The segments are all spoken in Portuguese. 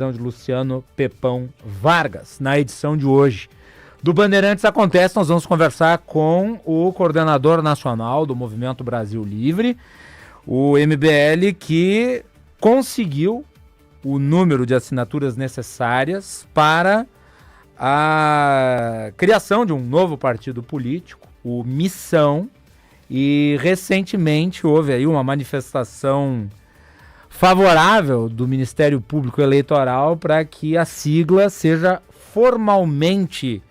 de Luciano Pepão Vargas. Na edição de hoje do Bandeirantes Acontece, nós vamos conversar com o coordenador nacional do Movimento Brasil Livre, o MBL, que conseguiu o número de assinaturas necessárias para a criação de um novo partido político, o Missão, e recentemente houve aí uma manifestação favorável do Ministério Público Eleitoral para que a sigla seja formalmente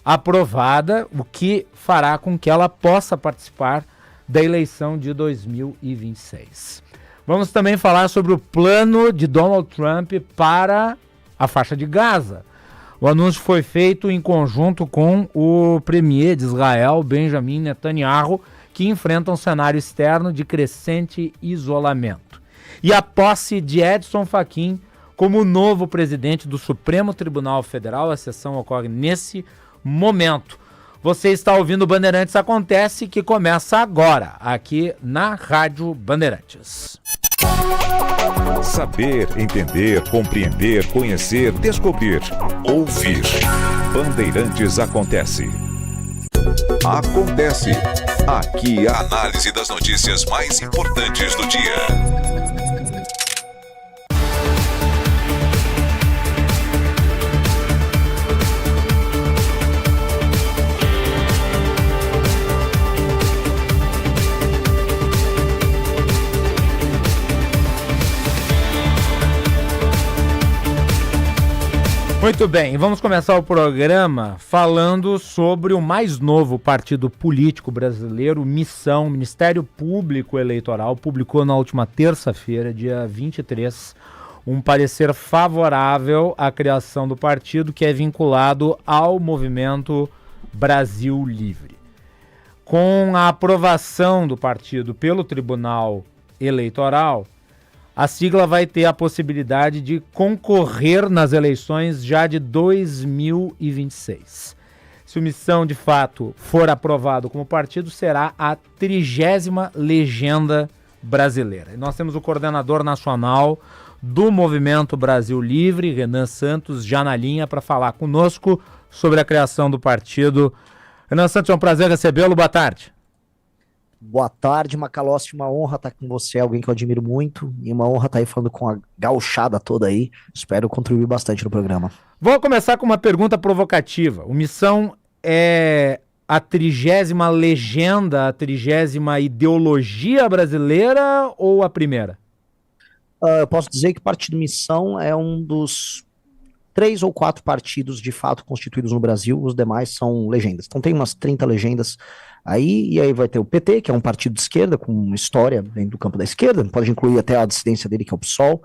aprovada, o que fará com que ela possa participar da eleição de 2026. Vamos também falar sobre o plano de Donald Trump para a faixa de Gaza. O anúncio foi feito em conjunto com o premier de Israel, Benjamin Netanyahu, que enfrenta um cenário externo de crescente isolamento. E a posse de Edson Fachin como novo presidente do Supremo Tribunal Federal. A sessão ocorre nesse momento. Você está ouvindo o Bandeirantes Acontece, que começa agora, aqui na Rádio Bandeirantes. Saber, entender, compreender, conhecer, descobrir, ouvir. Bandeirantes Acontece. Acontece. Aqui a análise das notícias mais importantes do dia. Muito bem, vamos começar o programa falando sobre o mais novo partido político brasileiro, Missão. O Ministério Público Eleitoral publicou na última terça-feira, dia 23, um parecer favorável à criação do partido, que é vinculado ao Movimento Brasil Livre. Com a aprovação do partido pelo Tribunal Eleitoral, a sigla vai ter a possibilidade de concorrer nas eleições já de 2026. Se o Missão, de fato, for aprovado como partido, será a 30ª legenda brasileira. E nós temos o coordenador nacional do Movimento Brasil Livre, Renan Santos, já na linha para falar conosco sobre a criação do partido. Renan Santos, é um prazer recebê-lo. Boa tarde. Boa tarde, Macalossi, uma honra estar com você, alguém que eu admiro muito, e uma honra estar aí falando com a gauchada toda aí. Espero contribuir bastante no programa. Vou começar com uma pergunta provocativa. O Missão é a 30ª legenda, a 30ª ideologia brasileira ou a primeira? Eu posso dizer que o Partido Missão é um dos 3 ou 4 partidos de fato constituídos no Brasil, os demais são legendas. Então tem umas 30 legendas aí, e aí vai ter o PT, que é um partido de esquerda, com uma história dentro do campo da esquerda, pode incluir até a dissidência dele, que é o PSOL,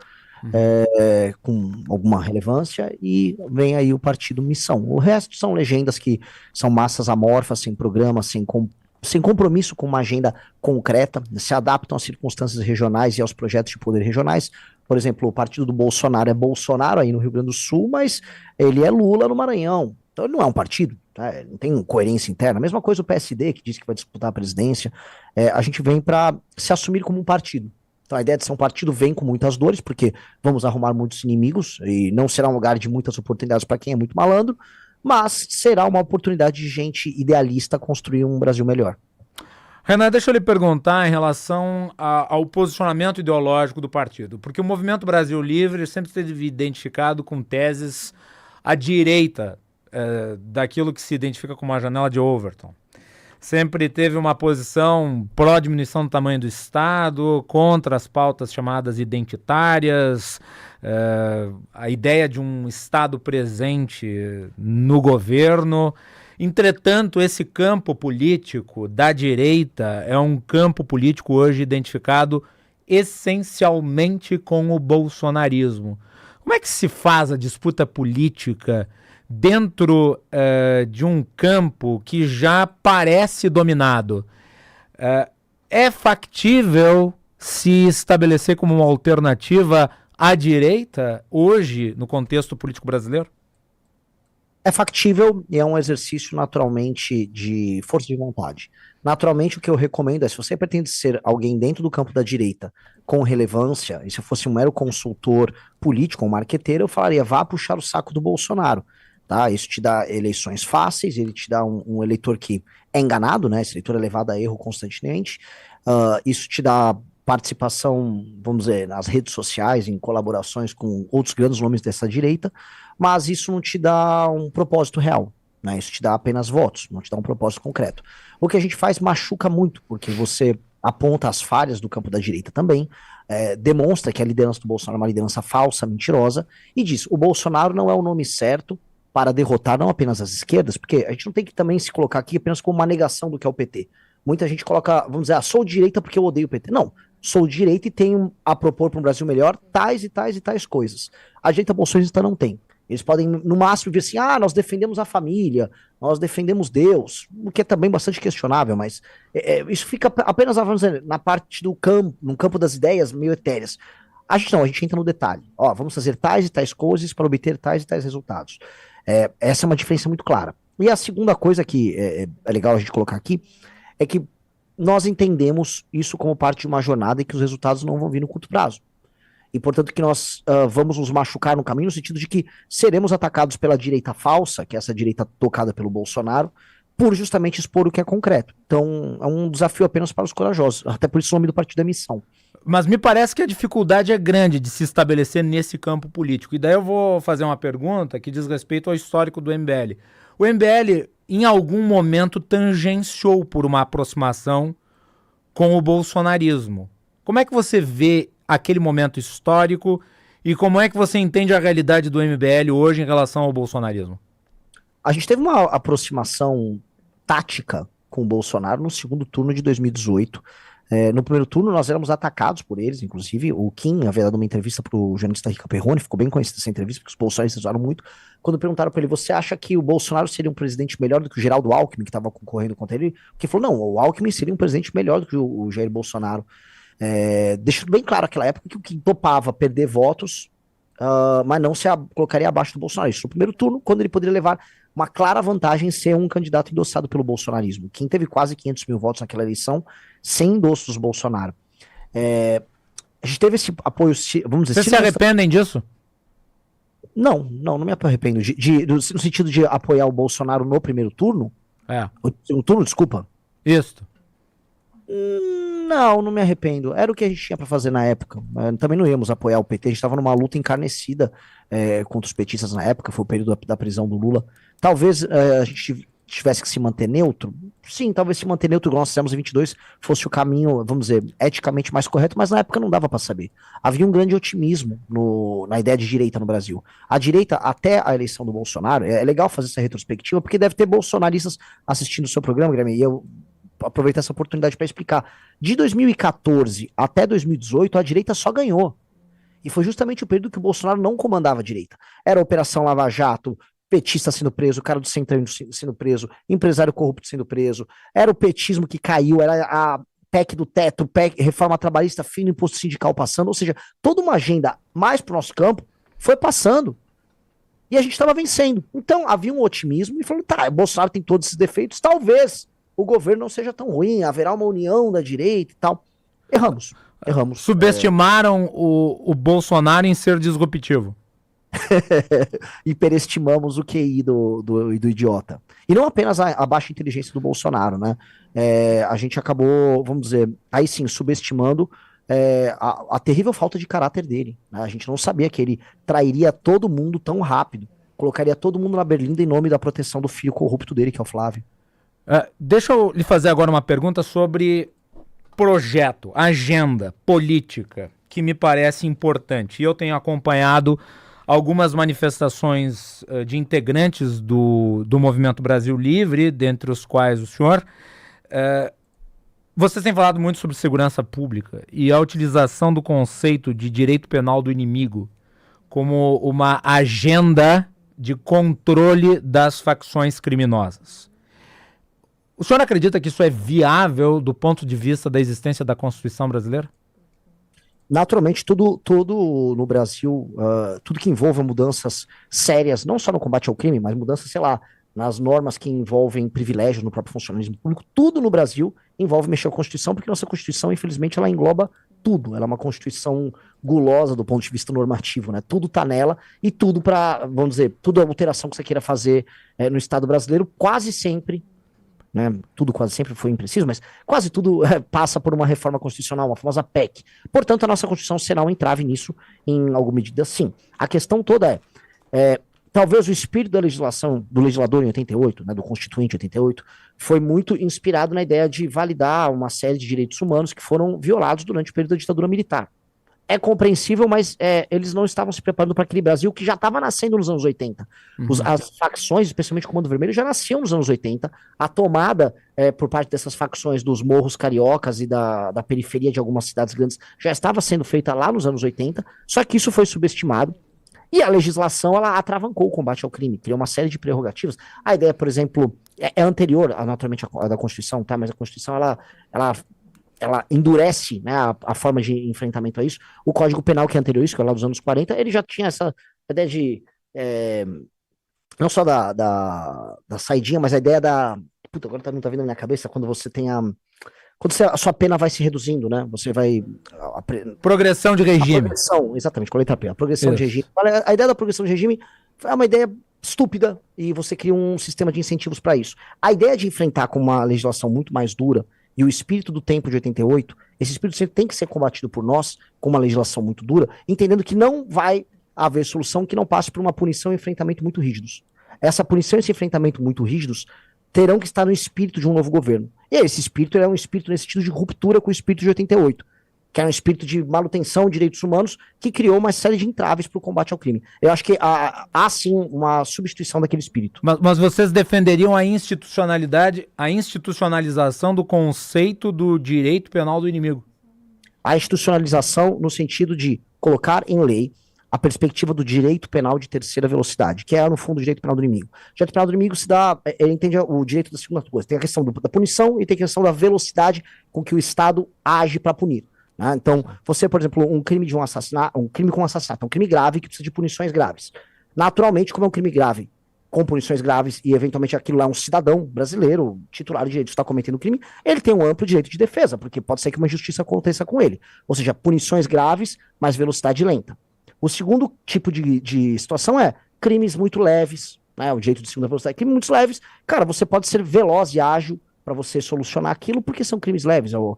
com alguma relevância, e vem aí o Partido Missão. O resto são legendas que são massas amorfas, sem programa, sem compromisso com uma agenda concreta, se adaptam às circunstâncias regionais e aos projetos de poder regionais. Por exemplo, o partido do Bolsonaro é Bolsonaro aí no Rio Grande do Sul, mas ele é Lula no Maranhão. Então ele não é um partido, tá? Não tem coerência interna. A mesma coisa o PSD, que diz que vai disputar a presidência. A gente vem para se assumir como um partido. Então a ideia de ser um partido vem com muitas dores, porque vamos arrumar muitos inimigos, e não será um lugar de muitas oportunidades para quem é muito malandro, mas será uma oportunidade de gente idealista construir um Brasil melhor. Renan, deixa eu lhe perguntar em relação ao posicionamento ideológico do partido, porque o Movimento Brasil Livre sempre esteve identificado com teses à direita daquilo que se identifica como a janela de Overton. Sempre teve uma posição pró-diminuição do tamanho do Estado, contra as pautas chamadas identitárias, a ideia de um Estado presente no governo. Entretanto, esse campo político da direita é um campo político hoje identificado essencialmente com o bolsonarismo. Como é que se faz a disputa política dentro de um campo que já parece dominado? É factível se estabelecer como uma alternativa à direita hoje no contexto político brasileiro? É factível e é um exercício naturalmente de força de vontade. Naturalmente, o que eu recomendo é, se você pretende ser alguém dentro do campo da direita com relevância, e se eu fosse um mero consultor político ou marqueteiro, eu falaria, vá puxar o saco do Bolsonaro, tá? Isso te dá eleições fáceis, ele te dá um eleitor que é enganado, né? Esse eleitor é levado a erro constantemente. Isso te dá participação, vamos dizer, nas redes sociais, em colaborações com outros grandes nomes dessa direita, mas isso não te dá um propósito real, né? Isso te dá apenas votos, não te dá um propósito concreto. O que a gente faz machuca muito, porque você aponta as falhas do campo da direita também, demonstra que a liderança do Bolsonaro é uma liderança falsa, mentirosa, e diz, o Bolsonaro não é o nome certo para derrotar não apenas as esquerdas, porque a gente não tem que também se colocar aqui apenas como uma negação do que é o PT. Muita gente coloca, vamos dizer, sou direita porque eu odeio o PT. Não, sou direita e tenho a propor para um Brasil melhor tais e tais e tais coisas. A direita bolsonarista não tem. Eles podem, no máximo, dizer assim, nós defendemos a família, nós defendemos Deus, o que é também bastante questionável, mas isso fica apenas, vamos dizer, na parte do campo, no campo das ideias meio etéreas. A gente entra no detalhe. Vamos fazer tais e tais coisas para obter tais e tais resultados. Essa é uma diferença muito clara. E a segunda coisa que é legal a gente colocar aqui é que nós entendemos isso como parte de uma jornada e que os resultados não vão vir no curto prazo. E, portanto, que nós vamos nos machucar no caminho, no sentido de que seremos atacados pela direita falsa, que é essa direita tocada pelo Bolsonaro, por justamente expor o que é concreto. Então, é um desafio apenas para os corajosos. Até por isso o nome do partido é Missão. Mas me parece que a dificuldade é grande de se estabelecer nesse campo político. E daí eu vou fazer uma pergunta que diz respeito ao histórico do MBL. O MBL, em algum momento, tangenciou por uma aproximação com o bolsonarismo. Como é que você vê aquele momento histórico e como é que você entende a realidade do MBL hoje em relação ao bolsonarismo? A gente teve uma aproximação tática com o Bolsonaro no segundo turno de 2018. No primeiro turno nós éramos atacados por eles, inclusive o Kim havia dado uma entrevista para o jornalista Rica Perrone, ficou bem conhecida essa entrevista, porque os bolsonaristas usaram muito, quando perguntaram para ele, você acha que o Bolsonaro seria um presidente melhor do que o Geraldo Alckmin, que estava concorrendo contra ele? Porque falou, não, o Alckmin seria um presidente melhor do que o Jair Bolsonaro. Deixando bem claro naquela época que o Kim topava perder votos, mas não se colocaria abaixo do Bolsonaro. Isso no primeiro turno, quando ele poderia levar uma clara vantagem em ser um candidato endossado pelo bolsonarismo. O Kim teve quase 500 mil votos naquela eleição, sem endossos do Bolsonaro. A gente teve esse apoio, vamos dizer... Vocês se arrependem disso? Não me arrependo. No sentido de apoiar o Bolsonaro no primeiro turno? No segundo turno, desculpa. Isso. Não me arrependo. Era o que a gente tinha para fazer na época. Também não íamos apoiar o PT. A gente estava numa luta encarnecida contra os petistas na época. Foi o período da prisão do Lula. Talvez a gente tivesse que se manter neutro. Sim, talvez se manter neutro, igual nós fizemos em 22, fosse o caminho, vamos dizer, eticamente mais correto, mas na época não dava para saber. Havia um grande otimismo na ideia de direita no Brasil. A direita, até a eleição do Bolsonaro, é legal fazer essa retrospectiva, porque deve ter bolsonaristas assistindo o seu programa, Guilherme, e eu aproveitar essa oportunidade para explicar. De 2014 até 2018, a direita só ganhou. E foi justamente o período que o Bolsonaro não comandava a direita. Era a Operação Lava Jato, petista sendo preso, o cara do Centrão sendo preso, empresário corrupto sendo preso, era o petismo que caiu, era a PEC do teto, reforma trabalhista, fim do imposto sindical passando, ou seja, toda uma agenda mais pro nosso campo foi passando. E a gente estava vencendo. Então havia um otimismo e falou, o Bolsonaro tem todos esses defeitos, talvez o governo não seja tão ruim, haverá uma união da direita e tal. Erramos. Subestimaram o Bolsonaro em ser disruptivo. Hiperestimamos o QI do idiota. E não apenas a baixa inteligência do Bolsonaro, né? A gente acabou, vamos dizer, aí sim, subestimando a terrível falta de caráter dele, né? A gente não sabia que ele trairia todo mundo tão rápido, colocaria todo mundo na berlinda em nome da proteção do filho corrupto dele, que é o Flávio. Deixa eu lhe fazer agora uma pergunta sobre projeto, agenda, política, que me parece importante. E eu tenho acompanhado algumas manifestações de integrantes do Movimento Brasil Livre, dentre os quais o senhor. Vocês têm falado muito sobre segurança pública e a utilização do conceito de direito penal do inimigo como uma agenda de controle das facções criminosas. O senhor acredita que isso é viável do ponto de vista da existência da Constituição brasileira? Naturalmente, tudo no Brasil, tudo que envolva mudanças sérias, não só no combate ao crime, mas mudanças, sei lá, nas normas que envolvem privilégios no próprio funcionalismo público, tudo no Brasil envolve mexer com a Constituição, porque nossa Constituição, infelizmente, ela engloba tudo. Ela é uma Constituição gulosa do ponto de vista normativo, né? Tudo tá nela e tudo para, vamos dizer, toda alteração que você queira fazer no Estado brasileiro, quase sempre, né? Tudo quase sempre foi impreciso, mas quase tudo passa por uma reforma constitucional, uma famosa PEC. Portanto, a nossa Constituição será um entrave nisso, em alguma medida, sim. A questão toda talvez o espírito da legislação, do legislador em 88, né, do Constituinte em 88, foi muito inspirado na ideia de validar uma série de direitos humanos que foram violados durante o período da ditadura militar. É compreensível, mas eles não estavam se preparando para aquele Brasil que já estava nascendo nos anos 80. As facções, especialmente o Comando Vermelho, já nasciam nos anos 80. A tomada por parte dessas facções dos morros cariocas e da periferia de algumas cidades grandes já estava sendo feita lá nos anos 80, só que isso foi subestimado. E a legislação, ela atravancou o combate ao crime, criou uma série de prerrogativas. A ideia, por exemplo, é anterior, naturalmente, à da Constituição, tá? Mas a Constituição, ela endurece, né, a forma de enfrentamento a isso. O Código Penal, que é anterior a isso, que é lá dos anos 40, ele já tinha essa ideia de, não só da saidinha, mas a ideia da... Puta, agora não tá vindo na minha cabeça, quando você tem a sua pena vai se reduzindo, né? Você vai... Progressão de regime. Progressão, exatamente, com a letra P. A progressão de regime. A ideia da progressão de regime é uma ideia estúpida e você cria um sistema de incentivos para isso. A ideia de enfrentar com uma legislação muito mais dura e o espírito do tempo de 88, esse espírito sempre tem que ser combatido por nós com uma legislação muito dura, entendendo que não vai haver solução que não passe por uma punição e enfrentamento muito rígidos. Essa punição e esse enfrentamento muito rígidos terão que estar no espírito de um novo governo. E esse espírito é um espírito nesse sentido de ruptura com o espírito de 88, que era um espírito de manutenção de direitos humanos que criou uma série de entraves para o combate ao crime. Eu acho que há sim uma substituição daquele espírito. Mas vocês defenderiam a institucionalidade, a institucionalização do conceito do direito penal do inimigo? A institucionalização no sentido de colocar em lei a perspectiva do direito penal de terceira velocidade, que é, no fundo, o direito penal do inimigo. O direito penal do inimigo ele entende o direito da segunda coisa. Tem a questão da punição e tem a questão da velocidade com que o Estado age para punir. Né? Então, você, por exemplo, um crime com assassinato, é um crime grave que precisa de punições graves. Naturalmente, como é um crime grave, com punições graves, e eventualmente aquilo lá é um cidadão brasileiro, titular de direitos, está cometendo crime, ele tem um amplo direito de defesa, porque pode ser que uma injustiça aconteça com ele. Ou seja, punições graves, mas velocidade lenta. O segundo tipo de situação é crimes muito leves, né, o direito de segunda velocidade. Crimes muito leves, cara, você pode ser veloz e ágil para você solucionar aquilo, porque são crimes leves, o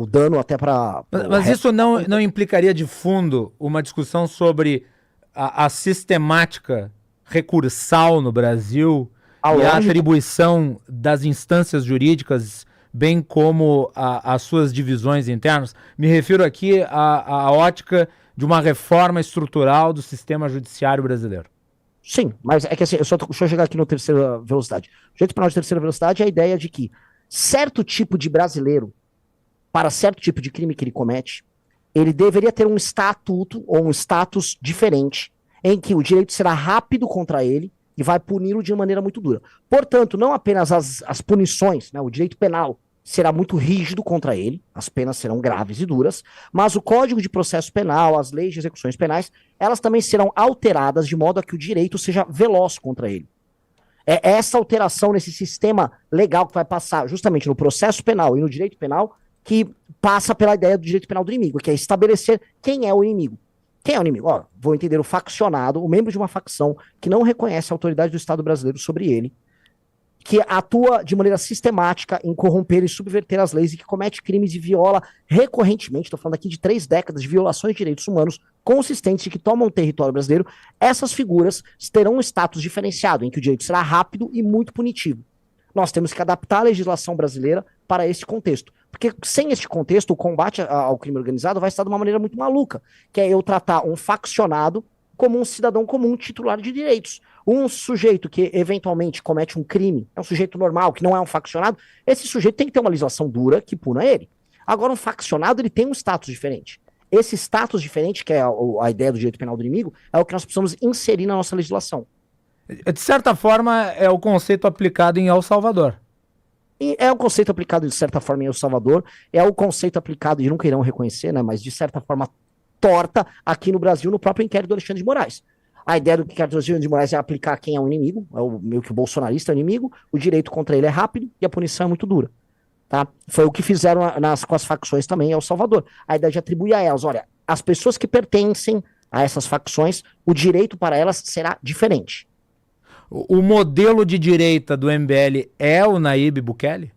dano até para... Mas isso não implicaria de fundo uma discussão sobre a sistemática recursal no Brasil e a atribuição das instâncias jurídicas, bem como as suas divisões internas? Me refiro aqui à ótica de uma reforma estrutural do sistema judiciário brasileiro. Sim, mas é que assim, deixa eu chegar aqui no terceira velocidade. O direito penal de terceira velocidade é a ideia de que certo tipo de brasileiro, para certo tipo de crime que ele comete, ele deveria ter um estatuto ou um status diferente, em que o direito será rápido contra ele e vai puni-lo de maneira muito dura. Portanto, não apenas as punições, né, o direito penal será muito rígido contra ele, as penas serão graves e duras, mas o Código de Processo Penal, as leis de execuções penais, elas também serão alteradas de modo a que o direito seja veloz contra ele. É essa alteração nesse sistema legal que vai passar justamente no processo penal e no direito penal que passa pela ideia do direito penal do inimigo, que é estabelecer quem é o inimigo. Quem é o inimigo? Ó, vou entender o faccionado, o membro de uma facção que não reconhece a autoridade do Estado brasileiro sobre ele, que atua de maneira sistemática em corromper e subverter as leis e que comete crimes e viola recorrentemente, estou falando aqui de 3 décadas de violações de direitos humanos consistentes e que tomam o território brasileiro, essas figuras terão um status diferenciado, em que o direito será rápido e muito punitivo. Nós temos que adaptar a legislação brasileira para esse contexto, porque sem este contexto, o combate ao crime organizado vai estar de uma maneira muito maluca, que é eu tratar um faccionado como um cidadão comum titular de direitos. Um sujeito que eventualmente comete um crime, é um sujeito normal, que não é um faccionado, esse sujeito tem que ter uma legislação dura que puna ele. Agora, um faccionado, ele tem um status diferente. Esse status diferente, que é a ideia do direito penal do inimigo, é o que nós precisamos inserir na nossa legislação. De certa forma, é o conceito aplicado em El Salvador. E é o conceito aplicado de certa forma em El Salvador, é o conceito aplicado, e nunca irão reconhecer, né, mas de certa forma torta aqui no Brasil, no próprio inquérito do Alexandre de Moraes. A ideia do inquérito do Alexandre de Moraes é aplicar quem é o inimigo, é o meio que o bolsonarista é o inimigo, o direito contra ele é rápido e a punição é muito dura. Tá? Foi o que fizeram com as facções também em El Salvador. A ideia de atribuir a elas, olha, as pessoas que pertencem a essas facções, o direito para elas será diferente. O modelo de direita do MBL é o Nayib Bukele?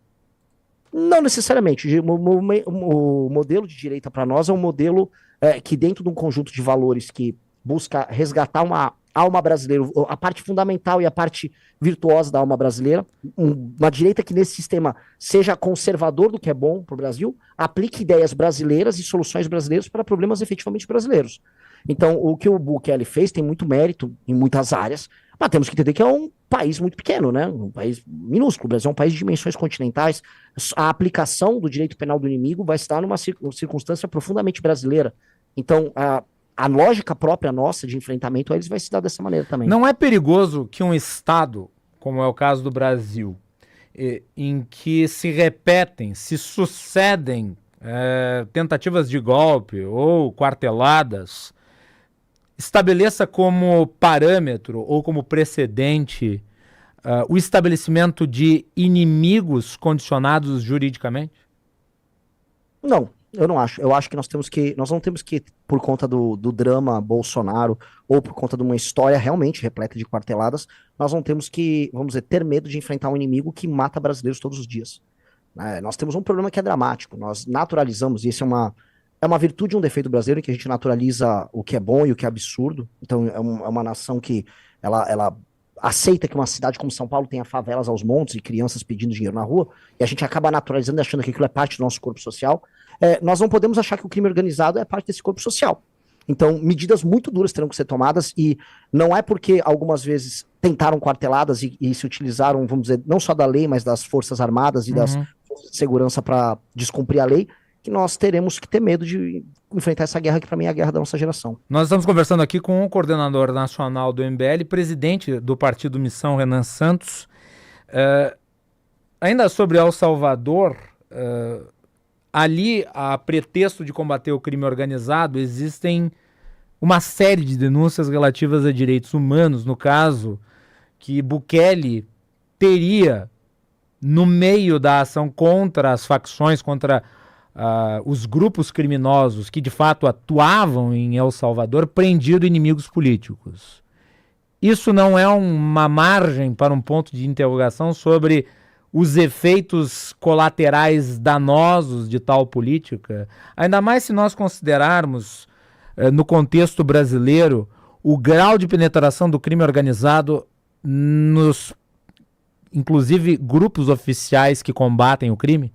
Não necessariamente. O modelo de direita para nós é um modelo que, dentro de um conjunto de valores que busca resgatar uma alma brasileira, a parte fundamental e a parte virtuosa da alma brasileira, uma direita que nesse sistema seja conservador do que é bom para o Brasil, aplique ideias brasileiras e soluções brasileiras para problemas efetivamente brasileiros. Então, o que o Bukele fez tem muito mérito em muitas áreas, mas temos que entender que é um país muito pequeno, né? Um país minúsculo. O Brasil é um país de dimensões continentais. A aplicação do direito penal do inimigo vai estar numa circunstância profundamente brasileira. Então, a lógica própria nossa de enfrentamento a eles vai se dar dessa maneira também. Não é perigoso que um Estado, como é o caso do Brasil, em que se repetem, se sucedem tentativas de golpe ou quarteladas, estabeleça como parâmetro ou como precedente o estabelecimento de inimigos condicionados juridicamente? Não, eu não acho. Eu acho que nós não temos que, por conta do drama Bolsonaro, ou por conta de uma história realmente repleta de quarteladas, nós não temos que, vamos dizer, ter medo de enfrentar um inimigo que mata brasileiros todos os dias. Nós temos um problema que é dramático. Nós naturalizamos, e isso é uma virtude e um defeito brasileiro, que a gente naturaliza o que é bom e o que é absurdo. Então é uma nação que ela aceita que uma cidade como São Paulo tenha favelas aos montes e crianças pedindo dinheiro na rua, e a gente acaba naturalizando e achando que aquilo é parte do nosso corpo social. Nós não podemos achar que o crime organizado é parte desse corpo social. Então, medidas muito duras terão que ser tomadas, e não é porque algumas vezes tentaram quarteladas e se utilizaram, vamos dizer, não só da lei, mas das forças armadas e das forças de segurança para descumprir a lei, que nós teremos que ter medo de enfrentar essa guerra, que para mim é a guerra da nossa geração. Nós estamos conversando aqui com o coordenador nacional do MBL, presidente do Partido Missão, Renan Santos. Ainda sobre El Salvador, ali, a pretexto de combater o crime organizado, existem uma série de denúncias relativas a direitos humanos, no caso que Bukele teria, no meio da ação contra as facções, contra os grupos criminosos que de fato atuavam em El Salvador, prendido inimigos políticos. Isso não é uma margem para um ponto de interrogação sobre os efeitos colaterais danosos de tal política? Ainda mais se nós considerarmos, no contexto brasileiro, o grau de penetração do crime organizado nos, inclusive, grupos oficiais que combatem o crime?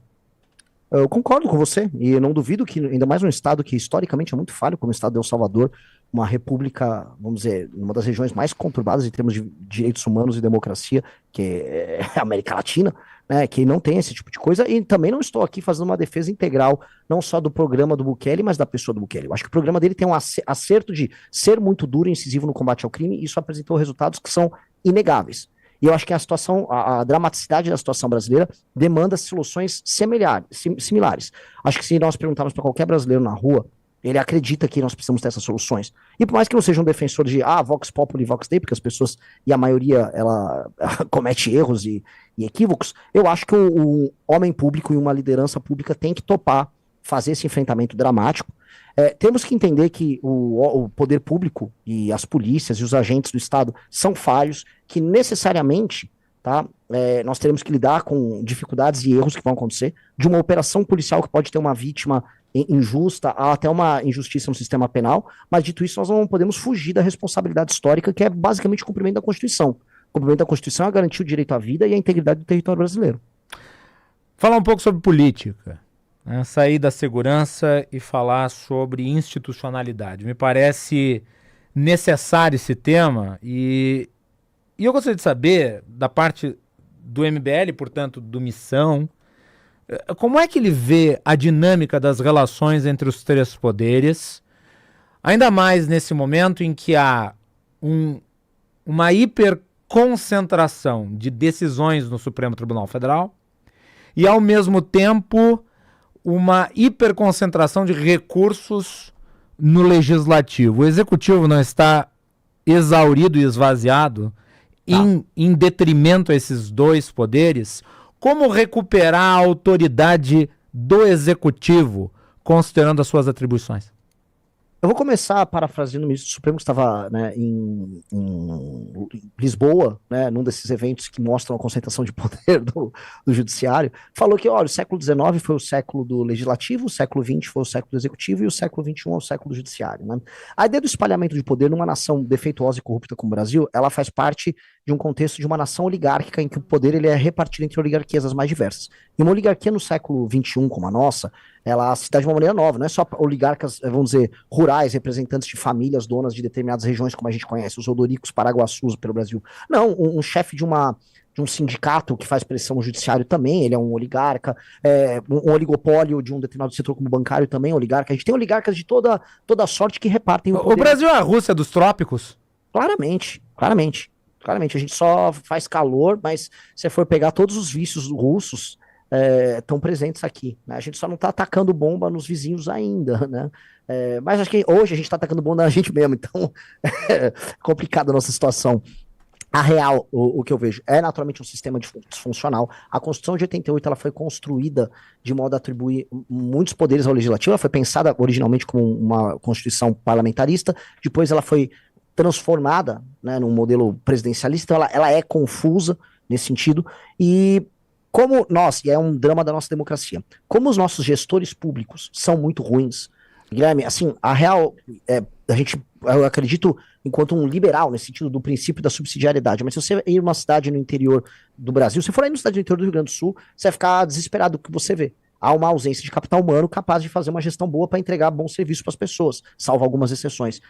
Eu concordo com você, e eu não duvido que, ainda mais num estado que historicamente é muito falho, como o estado de El Salvador, uma república, vamos dizer, uma das regiões mais conturbadas em termos de direitos humanos e democracia, que é a América Latina, né, que não tem esse tipo de coisa, e também não estou aqui fazendo uma defesa integral, não só do programa do Bukele, mas da pessoa do Bukele. Eu acho que o programa dele tem um acerto de ser muito duro e incisivo no combate ao crime, e isso apresentou resultados que são inegáveis. E eu acho que a dramaticidade da situação brasileira demanda soluções similares. Acho que se nós perguntarmos para qualquer brasileiro na rua, ele acredita que nós precisamos ter essas soluções. E por mais que não seja um defensor de Vox Populi, Vox Dei, porque as pessoas, e a maioria, ela comete erros e equívocos, eu acho que o homem público e uma liderança pública tem que topar fazer esse enfrentamento dramático. Temos que entender que o poder público e as polícias e os agentes do Estado são falhos, que necessariamente, tá, nós teremos que lidar com dificuldades e erros que vão acontecer, de uma operação policial que pode ter uma vítima injusta, até uma injustiça no sistema penal, mas dito isso, nós não podemos fugir da responsabilidade histórica, que é basicamente o cumprimento da Constituição. O cumprimento da Constituição é garantir o direito à vida e à integridade do território brasileiro. Falar um pouco sobre política. Sair da segurança e falar sobre institucionalidade. Me parece necessário esse tema e eu gostaria de saber, da parte do MBL, portanto, do Missão, como é que ele vê a dinâmica das relações entre os três poderes, ainda mais nesse momento em que há uma hiperconcentração de decisões no Supremo Tribunal Federal e, ao mesmo tempo, uma hiperconcentração de recursos no legislativo. O executivo não está exaurido e esvaziado em detrimento a esses dois poderes? Como recuperar a autoridade do executivo, considerando as suas atribuições? Eu vou começar parafraseando o ministro do Supremo, que estava, né, em Lisboa, né, num desses eventos que mostram a concentração de poder do judiciário, falou que, olha, o século XIX foi o século do legislativo, o século XX foi o século do executivo e o século XXI é o século do judiciário. Né? A ideia do espalhamento de poder numa nação defeituosa e corrupta como o Brasil, ela faz parte de um contexto de uma nação oligárquica em que o poder ele é repartido entre oligarquias as mais diversas. E uma oligarquia no século XXI, como a nossa, ela se dá de uma maneira nova, não é só oligarcas, vamos dizer, rurais, representantes de famílias, donas de determinadas regiões, como a gente conhece, os odoricos paraguaçus pelo Brasil. Não, um chefe de um sindicato que faz pressão no judiciário também, ele é um oligarca, um oligopólio de um determinado setor como bancário também é oligarca. A gente tem oligarcas de toda sorte que repartem o poder. O Brasil é a Rússia dos trópicos? Claramente. A gente só faz calor, mas se você for pegar todos os vícios russos, estão presentes aqui, né? A gente só não está atacando bomba nos vizinhos ainda, né? Mas acho que hoje a gente está atacando bomba na gente mesmo, então é complicada a nossa situação. A real, o que eu vejo, é naturalmente um sistema disfuncional. A Constituição de 88 ela foi construída de modo a atribuir muitos poderes ao legislativo. Ela foi pensada originalmente como uma Constituição parlamentarista, depois ela foi transformada, né, num modelo presidencialista, então ela é confusa nesse sentido, e como nós, e é um drama da nossa democracia, como os nossos gestores públicos são muito ruins, Guilherme, assim, a real, eu acredito, enquanto um liberal, nesse sentido do princípio da subsidiariedade, mas se você ir numa cidade no interior do Brasil, se for aí numa cidade no interior do Rio Grande do Sul, você vai ficar desesperado com o que você vê. Há uma ausência de capital humano capaz de fazer uma gestão boa para entregar bons serviços para as pessoas, salvo algumas exceções.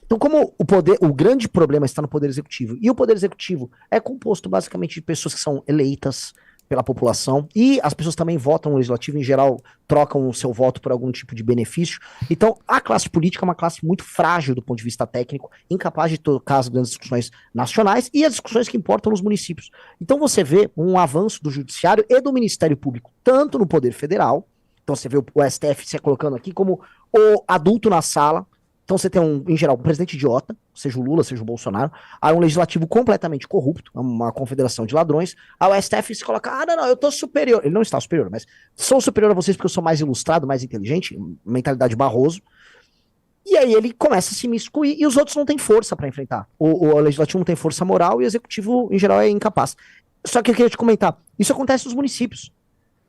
Então, como o grande problema está no Poder Executivo, e o Poder Executivo é composto basicamente de pessoas que são eleitas pela população, e as pessoas também votam no Legislativo, em geral, trocam o seu voto por algum tipo de benefício. Então, a classe política é uma classe muito frágil do ponto de vista técnico, incapaz de tocar as grandes discussões nacionais e as discussões que importam nos municípios. Então, você vê um avanço do Judiciário e do Ministério Público, tanto no Poder Federal, então você vê o STF se colocando aqui como o adulto na sala. Então você tem, em geral, um presidente idiota, seja o Lula, seja o Bolsonaro, aí um legislativo completamente corrupto, uma confederação de ladrões, aí o STF se coloca, não, eu tô superior. Ele não está superior, mas sou superior a vocês porque eu sou mais ilustrado, mais inteligente, mentalidade Barroso. E aí ele começa a se miscuir e os outros não têm força para enfrentar. O legislativo não tem força moral e o executivo, em geral, é incapaz. Só que eu queria te comentar, isso acontece nos municípios.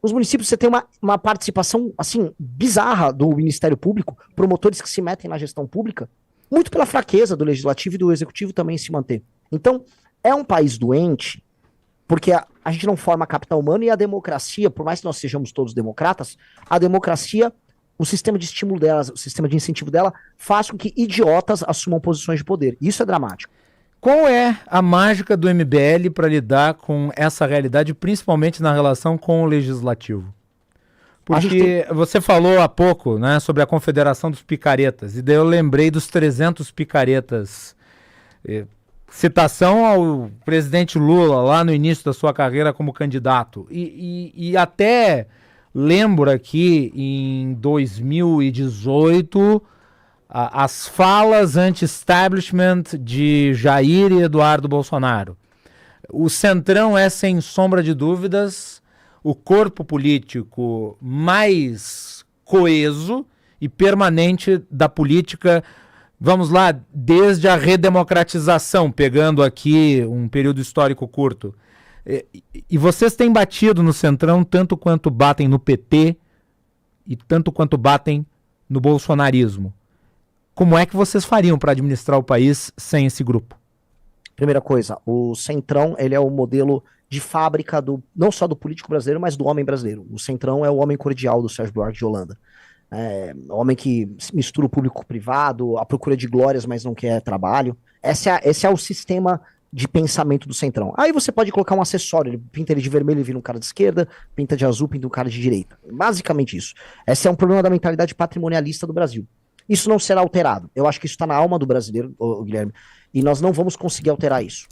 Nos municípios você tem uma participação, assim, bizarra do Ministério Público, promotores que se metem na gestão pública, muito pela fraqueza do Legislativo e do Executivo também se manter. Então, é um país doente, porque a gente não forma capital humano e a democracia, por mais que nós sejamos todos democratas, a democracia, o sistema de estímulo dela, o sistema de incentivo dela, faz com que idiotas assumam posições de poder. Isso é dramático. Qual é a mágica do MBL para lidar com essa realidade, principalmente na relação com o legislativo? Porque você falou há pouco, né, sobre a Confederação dos Picaretas, e daí eu lembrei dos 300 picaretas. Citação ao presidente Lula lá no início da sua carreira como candidato. E até lembro aqui em 2018... as falas anti-establishment de Jair e Eduardo Bolsonaro. O Centrão é, sem sombra de dúvidas, o corpo político mais coeso e permanente da política, vamos lá, desde a redemocratização, pegando aqui um período histórico curto. E vocês têm batido no Centrão tanto quanto batem no PT e tanto quanto batem no bolsonarismo. Como é que vocês fariam para administrar o país sem esse grupo? Primeira coisa, o Centrão, ele é o modelo de fábrica não só do político brasileiro, mas do homem brasileiro. O Centrão é o homem cordial do Sérgio Buarque de Holanda. O homem que mistura o público com o privado, a procura de glórias, mas não quer trabalho. Esse é o sistema de pensamento do Centrão. Aí você pode colocar um acessório, ele pinta ele de vermelho e vira um cara de esquerda, pinta de azul, pinta um cara de direita. Basicamente isso. Esse é um problema da mentalidade patrimonialista do Brasil. Isso não será alterado. Eu acho que isso está na alma do brasileiro, Guilherme, e nós não vamos conseguir alterar isso.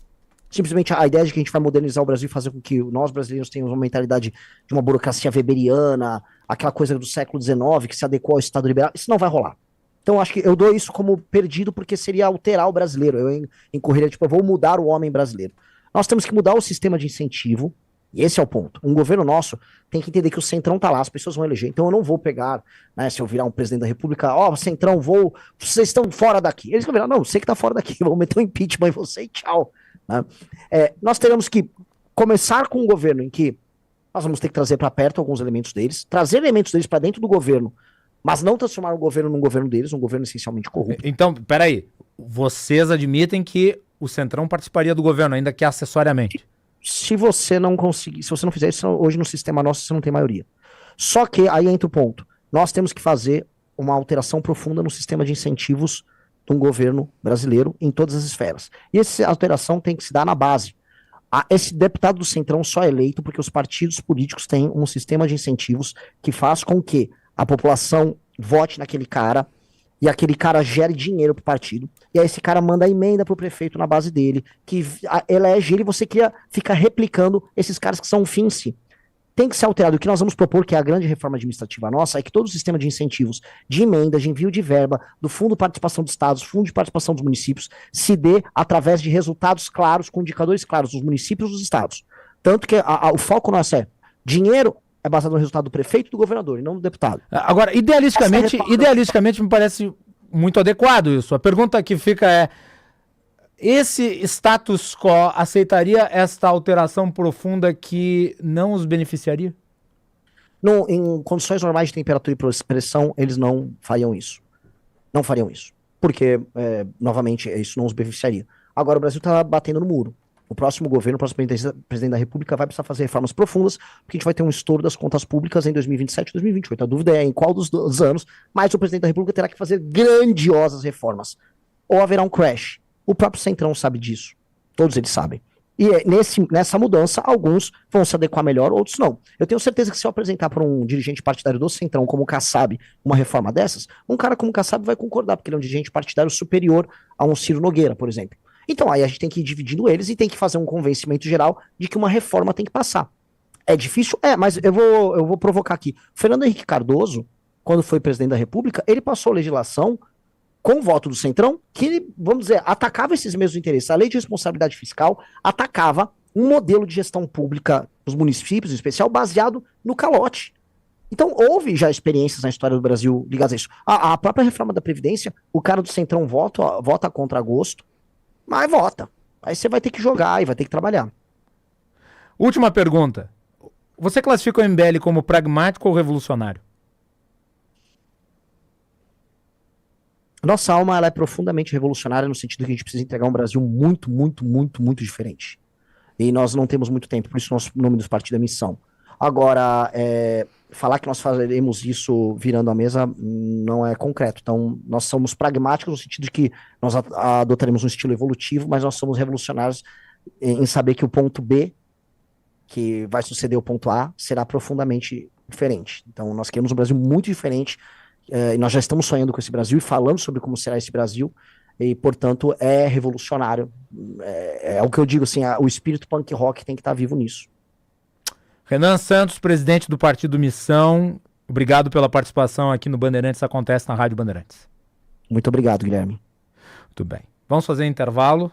Simplesmente a ideia de que a gente vai modernizar o Brasil e fazer com que nós brasileiros tenhamos uma mentalidade de uma burocracia weberiana, aquela coisa do século XIX que se adequou ao Estado liberal, isso não vai rolar. Então acho que eu dou isso como perdido porque seria alterar o brasileiro. Eu incorreria, tipo, eu vou mudar o homem brasileiro. Nós temos que mudar o sistema de incentivo, e esse é o ponto. Um governo nosso tem que entender que o Centrão tá lá, as pessoas vão eleger. Então eu não vou pegar, né, se eu virar um presidente da República, Centrão, vocês estão fora daqui. Eles vão virar, não, você que tá fora daqui, vão meter um impeachment em você e tchau. Né? Nós teremos que começar com um governo em que nós vamos ter que trazer para perto alguns elementos deles, trazer elementos deles para dentro do governo, mas não transformar o governo num governo deles, um governo essencialmente corrupto. Então, peraí, vocês admitem que o Centrão participaria do governo, ainda que acessoriamente? Se você não conseguir, se você não fizer isso, hoje no sistema nosso você não tem maioria. Só que aí entra o ponto. Nós temos que fazer uma alteração profunda no sistema de incentivos de um governo brasileiro em todas as esferas. E essa alteração tem que se dar na base. Esse deputado do Centrão só é eleito porque os partidos políticos têm um sistema de incentivos que faz com que a população vote naquele cara e aquele cara gere dinheiro pro partido. E aí esse cara manda a emenda pro prefeito na base dele, que elege ele e você fica replicando esses caras que são um fim em si. Tem que ser alterado. O que nós vamos propor, que é a grande reforma administrativa nossa, é que todo o sistema de incentivos, de emenda, de envio de verba, do Fundo de Participação dos Estados, Fundo de Participação dos Municípios, se dê através de resultados claros, com indicadores claros dos municípios e dos estados. Tanto que o foco nosso é dinheiro é baseado no resultado do prefeito e do governador, e não do deputado. Agora, idealisticamente me parece muito adequado isso. A pergunta que fica é: esse status quo aceitaria esta alteração profunda que não os beneficiaria? Em condições normais de temperatura e pressão, eles não fariam isso. Não fariam isso. Porque, novamente, isso não os beneficiaria. Agora o Brasil está batendo no muro. O próximo governo, o próximo presidente da República vai precisar fazer reformas profundas, porque a gente vai ter um estouro das contas públicas em 2027 e 2028. A dúvida é em qual dos anos, mas o presidente da República terá que fazer grandiosas reformas. Ou haverá um crash. O próprio Centrão sabe disso. Todos eles sabem. E nessa mudança, alguns vão se adequar melhor, outros não. Eu tenho certeza que se eu apresentar para um dirigente partidário do Centrão, como o Kassab, uma reforma dessas, um cara como o Kassab vai concordar, porque ele é um dirigente partidário superior a um Ciro Nogueira, por exemplo. Então aí a gente tem que ir dividindo eles e tem que fazer um convencimento geral de que uma reforma tem que passar. É difícil? Mas eu vou provocar aqui. Fernando Henrique Cardoso, quando foi presidente da República, ele passou legislação com o voto do Centrão, que, vamos dizer, atacava esses mesmos interesses. A lei de responsabilidade fiscal atacava um modelo de gestão pública dos municípios, em especial, baseado no calote. Então, houve já experiências na história do Brasil ligadas a isso. A própria reforma da Previdência, o cara do Centrão vota contra gosto, mas vota. Aí você vai ter que jogar e vai ter que trabalhar. Última pergunta. Você classifica o MBL como pragmático ou revolucionário? Nossa alma ela é profundamente revolucionária no sentido que a gente precisa entregar um Brasil muito, muito, muito, muito diferente. E nós não temos muito tempo, por isso nosso nome dos partidos é missão. Agora, falar que nós faremos isso virando a mesa não é concreto. Então, nós somos pragmáticos no sentido de que nós adotaremos um estilo evolutivo, mas nós somos revolucionários em saber que o ponto B, que vai suceder o ponto A, será profundamente diferente. Então, nós queremos um Brasil muito diferente, e nós já estamos sonhando com esse Brasil e falando sobre como será esse Brasil, e, portanto, é revolucionário. É o que eu digo, assim, o espírito punk rock tem que estar vivo nisso. Renan Santos, presidente do Partido Missão, obrigado pela participação aqui no Bandeirantes Acontece na Rádio Bandeirantes. Muito obrigado, Guilherme. Muito bem. Vamos fazer um intervalo.